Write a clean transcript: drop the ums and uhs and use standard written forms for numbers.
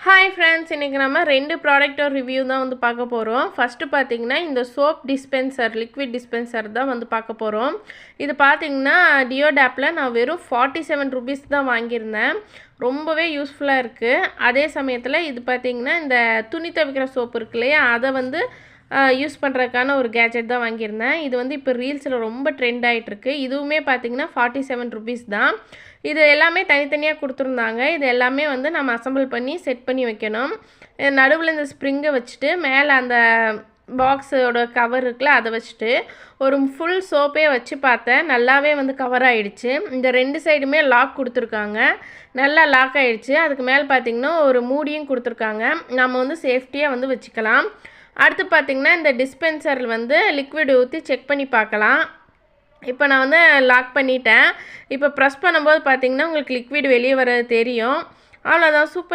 Hi friends, இன்றைக்கி நம்ம 2 ப்ராடக்ட்டோட review தான் வந்து பார்க்க போகிறோம். ஃபஸ்ட்டு பார்த்திங்கன்னா இந்த சோப் டிஸ்பென்சர், லிக்விட் டிஸ்பென்சர் தான் வந்து பார்க்க போகிறோம். இது பார்த்திங்கன்னா டியோடாப்பில் நான் வெறும் 47 ருபீஸ் தான் வாங்கியிருந்தேன். ரொம்பவே யூஸ்ஃபுல்லாக இருக்குது. அதே சமயத்தில் இது பார்த்திங்கன்னா இந்த துணி துவைக்கிற சோப்பு இருக்கு இல்லையா, அதை வந்து யூஸ் பண்ணுறதுக்கான ஒரு கேஜெட் தான் வாங்கியிருந்தேன். இது வந்து இப்போ ரீல்ஸில் ரொம்ப ட்ரெண்ட் ஆகிட்டுருக்கு. இதுவுமே பார்த்திங்கன்னா 47 ருபீஸ் தான். இது எல்லாமே தனித்தனியாக கொடுத்துருந்தாங்க. இது எல்லாமே வந்து நம்ம அசம்பிள் பண்ணி செட் பண்ணி வைக்கணும். நடுவில் இந்த ஸ்ப்ரிங்கை வச்சுட்டு மேலே அந்த பாக்ஸோட கவர் இருக்குல்ல, அதை வச்சுட்டு ஒரு ஃபுல் சோப்பே வச்சு பார்த்தேன். நல்லாவே வந்து கவர் ஆகிடுச்சு. இந்த 2 சைடுமே லாக் கொடுத்துருக்காங்க. நல்லா லாக் ஆகிடுச்சு. அதுக்கு மேலே பார்த்திங்கன்னா ஒரு மூடியும் கொடுத்துருக்காங்க. நம்ம வந்து சேஃப்டியாக வந்து வச்சுக்கலாம். அடுத்து பார்த்திங்கன்னா இந்த டிஸ்பென்சரில் வந்து லிக்விட் ஊற்றி செக் பண்ணி பார்க்கலாம். இப்போ நான் வந்து லாக் பண்ணிட்டேன். இப்போ ப்ரெஸ் பண்ணும்போது பார்த்திங்கன்னா உங்களுக்கு லிக்விட் வெளியே வர்றது தெரியும். அவ்வளோதான், சூப்பர்.